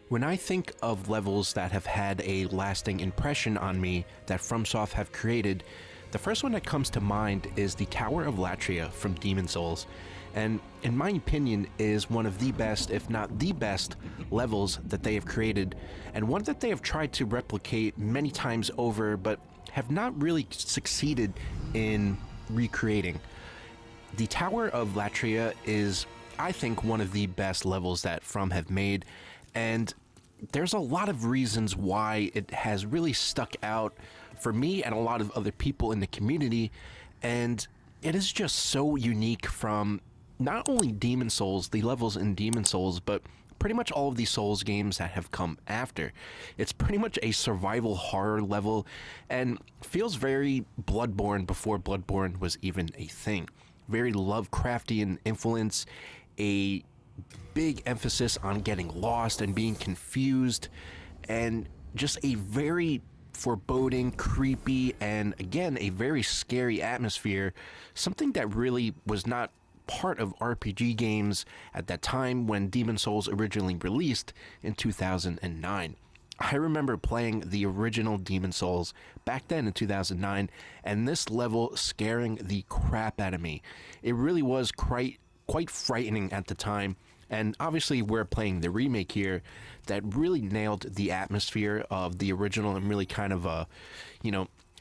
When I think of levels that have had a lasting impression on me that Fromsoft have created, the first one that comes to mind is the Tower of Latria from Demon's Souls, and in my opinion is one of the best, if not the best, levels that they have created, and one that they have tried to replicate many times over, but have not really succeeded in recreating. The Tower of Latria is, I think, one of the best levels that From have made, and there's a lot of reasons why it has really stuck out for me and a lot of other people in the community, and it is just so unique from not only Demon's Souls, the levels in Demon's Souls, but pretty much all of the Souls games that have come after. It's pretty much a survival horror level and feels very Bloodborne before Bloodborne was even a thing. Very Lovecraftian influence, a big emphasis on getting lost and being confused, and just a very foreboding, creepy, and again, a very scary atmosphere, something that really was not part of RPG games at that time when Demon's Souls originally released in 2009. I remember playing the original Demon's Souls back then in 2009, and this level scaring the crap out of me. It really was quite frightening at the time, and obviously we're playing the remake here that really nailed the atmosphere of the original and really kind of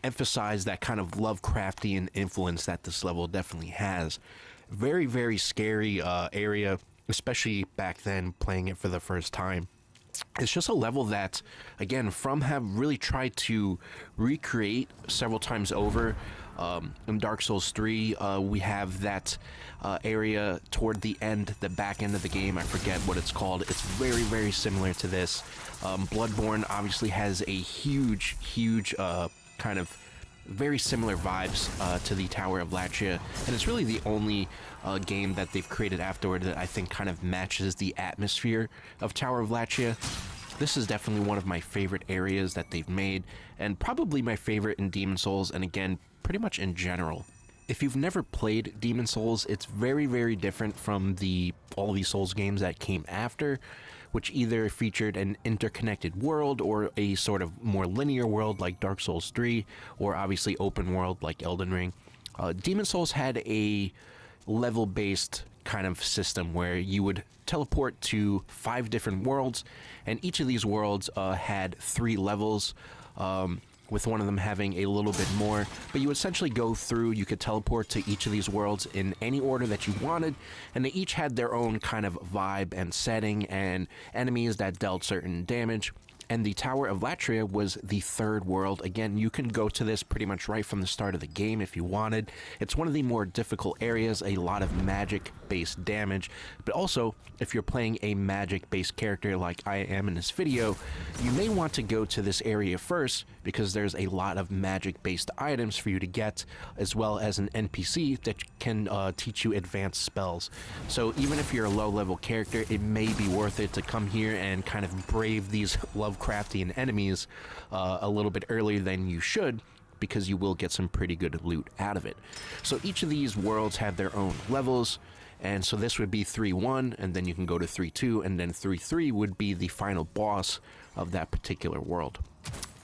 emphasized that kind of Lovecraftian influence that this level definitely has. Very, very scary area, especially back then playing it for the first time. It's just a level that, again, From have really tried to recreate several times over. In Dark Souls 3, we have that area toward the end, the back end of the game. I forget what it's called. It's very, very similar to this. Bloodborne obviously has a huge kind of very similar vibes to the Tower of Latria, and it's really the only game that they've created afterward that I think kind of matches the atmosphere of Tower of Latria. This is definitely one of my favorite areas that they've made, and probably my favorite in Demon's Souls, and again, pretty much in general. If you've never played Demon's Souls, it's very, very different from all these Souls games that came after, which either featured an interconnected world or a sort of more linear world like Dark Souls 3, or obviously open world like Elden Ring. Demon's Souls had a level-based kind of system where you would teleport to 5 different worlds, and each of these worlds had 3 levels, with one of them having a little bit more, but you essentially go through, you could teleport to each of these worlds in any order that you wanted, and they each had their own kind of vibe and setting and enemies that dealt certain damage. And the Tower of Latria was the 3rd world. Again, you can go to this pretty much right from the start of the game if you wanted. It's one of the more difficult areas, a lot of magic-based damage, but also, if you're playing a magic-based character like I am in this video, you may want to go to this area first because there's a lot of magic-based items for you to get, as well as an NPC that can teach you advanced spells. So even if you're a low-level character, it may be worth it to come here and kind of brave these Lovecraftian enemies a little bit earlier than you should, because you will get some pretty good loot out of it. So each of these worlds have their own levels, and so this would be 3-1, and then you can go to 3-2, and then 3-3 would be the final boss of that particular world.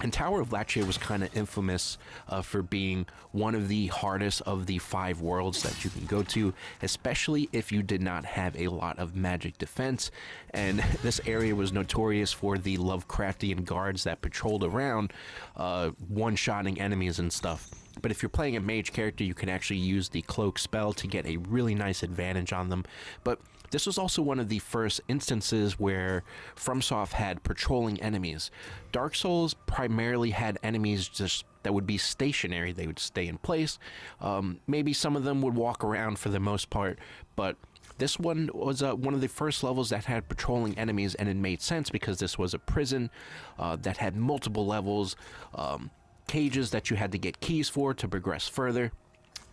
And Tower of Latria was kind of infamous for being one of the hardest of the 5 worlds that you can go to, especially if you did not have a lot of magic defense. And this area was notorious for the Lovecraftian guards that patrolled around, one-shotting enemies and stuff. But if you're playing a mage character, you can actually use the cloak spell to get a really nice advantage on them. But this was also one of the first instances where Fromsoft had patrolling enemies. Dark Souls primarily had enemies just that would be stationary. They would stay in place. Maybe some of them would walk around for the most part, but this one was one of the first levels that had patrolling enemies, and it made sense because this was a prison that had multiple levels, cages that you had to get keys for to progress further.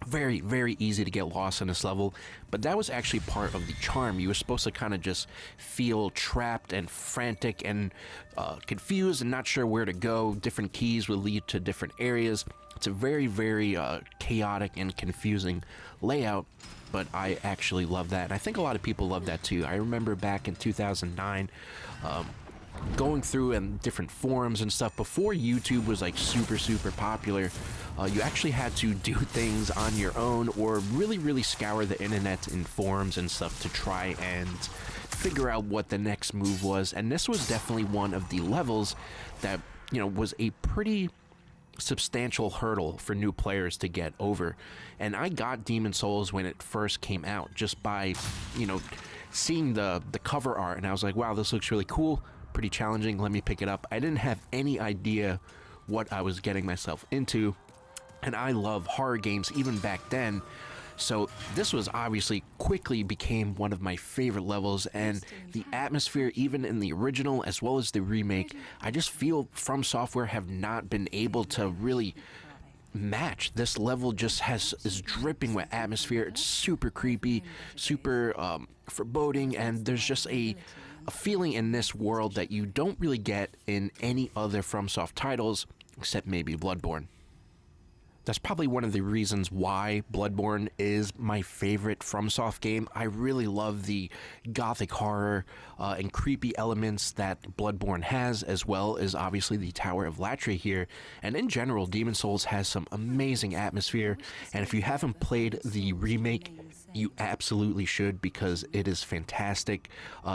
Very, very easy to get lost in this level, but that was actually part of the charm. You were supposed to kind of just feel trapped and frantic and confused and not sure where to go. Different keys would lead to different areas. It's a very, very chaotic and confusing layout, but I actually love that, and I think a lot of people love that too. I remember back in 2009, going through and different forums and stuff before YouTube was like super popular. You actually had to do things on your own or really scour the internet in forums and stuff to try and figure out what the next move was. And this was definitely one of the levels that, was a pretty substantial hurdle for new players to get over. And I got Demon Souls when it first came out just by, seeing the cover art, and I was like, wow, this looks really cool, pretty challenging, let me pick it up. I didn't have any idea what I was getting myself into, and I love horror games even back then. So this was obviously quickly became one of my favorite levels, and the atmosphere, even in the original as well as the remake, I just feel From Software have not been able to really match. This level just is dripping with atmosphere. It's super creepy, super foreboding, and there's just a feeling in this world that you don't really get in any other FromSoft titles except maybe Bloodborne. That's probably one of the reasons why Bloodborne is my favorite FromSoft game. I really love the gothic horror and creepy elements that Bloodborne has, as well as obviously the Tower of Latria here. And in general, Demon Souls has some amazing atmosphere, and if you haven't played the remake, you absolutely should, because it is fantastic.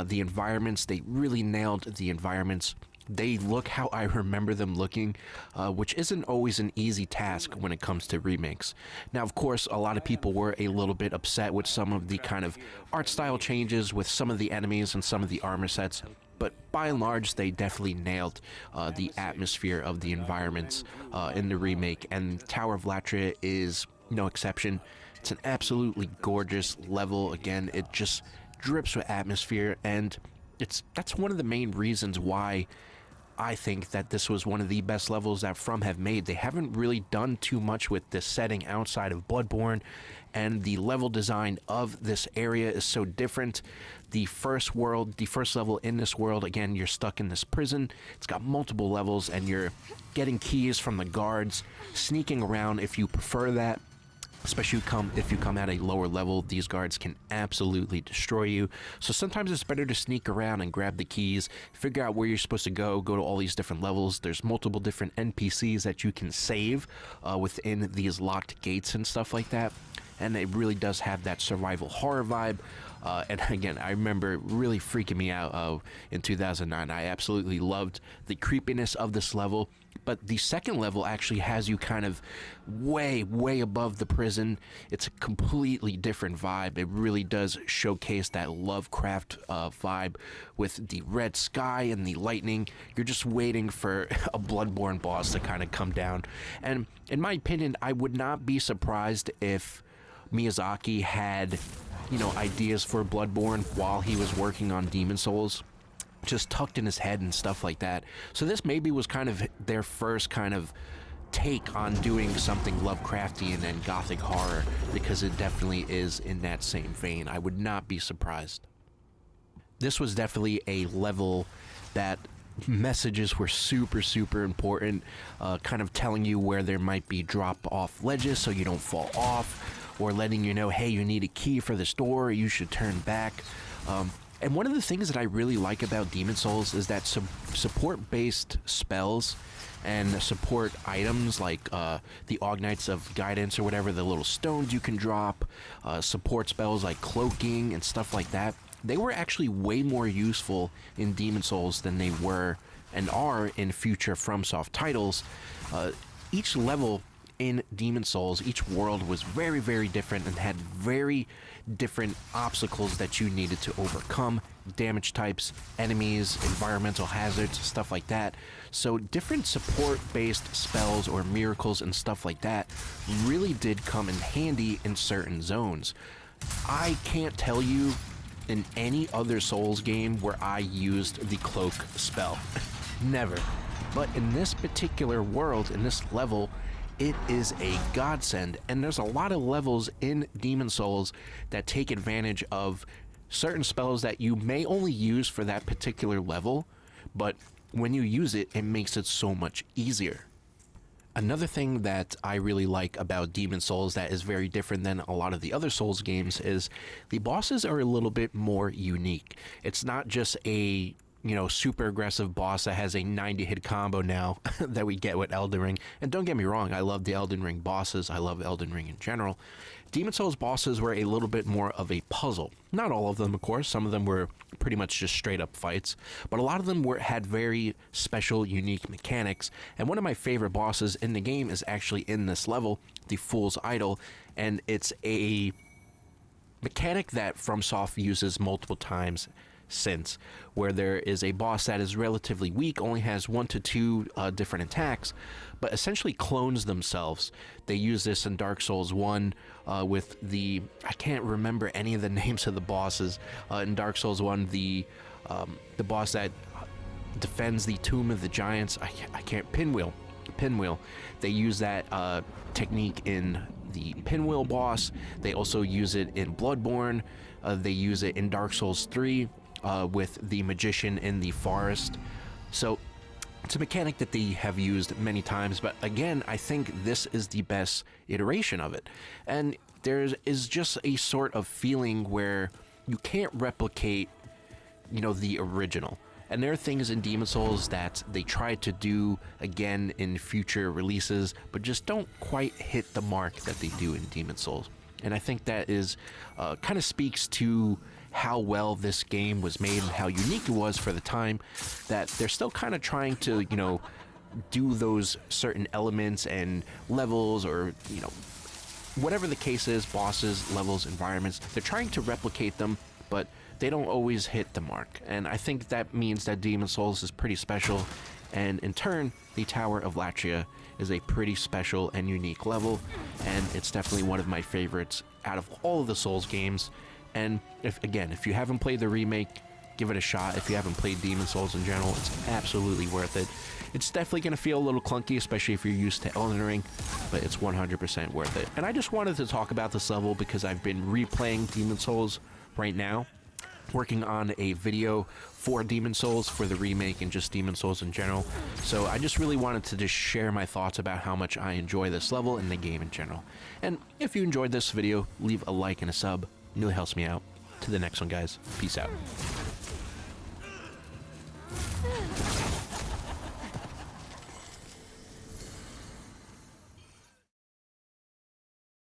The environments, they really nailed the environments. They look how I remember them looking, which isn't always an easy task when it comes to remakes. Now, of course, a lot of people were a little bit upset with some of the kind of art style changes with some of the enemies and some of the armor sets, but by and large, they definitely nailed the atmosphere of the environments in the remake, and Tower of Latria is no exception. It's an absolutely gorgeous level. Again, it just drips with atmosphere, and that's one of the main reasons why I think that this was one of the best levels that From have made. They haven't really done too much with this setting outside of Bloodborne, and the level design of this area is so different. The first level in this world, again, you're stuck in this prison. It's got multiple levels, and you're getting keys from the guards, sneaking around if you prefer that. Especially if you come at a lower level, these guards can absolutely destroy you. So sometimes it's better to sneak around and grab the keys, figure out where you're supposed to go to all these different levels. There's multiple different NPCs that you can save within these locked gates and stuff like that. And it really does have that survival horror vibe. And again, I remember really freaking me out in 2009. I absolutely loved the creepiness of this level. But the second level actually has you kind of way above the prison. It's a completely different vibe. It really does showcase that Lovecraft vibe with the red sky and the lightning. You're just waiting for a Bloodborne boss to kind of come down. And in my opinion, I would not be surprised if Miyazaki had, ideas for Bloodborne while he was working on Demon Souls, just tucked in his head and stuff like that. So this maybe was kind of their first kind of take on doing something Lovecraftian and gothic horror, because it definitely is in that same vein. I would not be surprised. This was definitely a level that messages were super important, kind of telling you where there might be drop-off ledges so you don't fall off, or letting you know, hey, you need a key for this door, you should turn back. And one of the things that I really like about Demon Souls is that support-based spells and support items like the Ognites of Guidance or whatever, the little stones you can drop, support spells like cloaking and stuff like that, they were actually way more useful in Demon Souls than they were and are in future FromSoft titles. Each level in Demon Souls, each world was very different and had very different obstacles that you needed to overcome, damage types, enemies, environmental hazards, stuff like that. So different support-based spells or miracles and stuff like that really did come in handy in certain zones. I can't tell you in any other Souls game where I used the cloak spell. Never. But in this particular world, in this level, it is a godsend, and there's a lot of levels in Demon Souls that take advantage of certain spells that you may only use for that particular level, but when you use it, it makes it so much easier. Another thing that I really like about Demon Souls that is very different than a lot of the other Souls games is the bosses are a little bit more unique. It's not just a super aggressive boss that has a 90 hit combo now that we get with Elden Ring. And don't get me wrong, I love the Elden Ring bosses. I love Elden Ring in general. Demon Souls bosses were a little bit more of a puzzle. Not all of them, of course. Some of them were pretty much just straight up fights, but a lot of them had very special, unique mechanics. And one of my favorite bosses in the game is actually in this level, the Fool's Idol, and it's a mechanic that FromSoft uses multiple times since, where there is a boss that is relatively weak, only has 1 to 2 different attacks, but essentially clones themselves. They use this in Dark Souls 1 with I can't remember any of the names of the bosses. In Dark Souls 1, the boss that defends the Tomb of the Giants, I can't, Pinwheel. They use that technique in the Pinwheel boss. They also use it in Bloodborne. They use it in Dark Souls 3 with the magician in the forest. So it's a mechanic that they have used many times, but again, I think this is the best iteration of it. And there is just a sort of feeling where you can't replicate, the original. And there are things in Demon Souls that they try to do again in future releases, but just don't quite hit the mark that they do in Demon Souls. And I think that is kind of speaks to how well this game was made and how unique it was for the time, that they're still kind of trying to, do those certain elements and levels, or, whatever the case is, bosses, levels, environments, they're trying to replicate them, but they don't always hit the mark. And I think that means that Demon Souls is pretty special, and in turn, the Tower of Latria is a pretty special and unique level, and it's definitely one of my favorites out of all of the Souls games. And if you haven't played the remake, give it a shot. If you haven't played Demon Souls in general, it's absolutely worth it. It's definitely going to feel a little clunky, especially if you're used to Elden Ring, but it's 100% worth it. And I just wanted to talk about this level because I've been replaying Demon Souls right now, working on a video for Demon Souls, for the remake, and just Demon Souls in general. So I just really wanted to just share my thoughts about how much I enjoy this level and the game in general. And if you enjoyed this video, leave a like and a sub. It really helps me out. To the next one, guys. Peace out.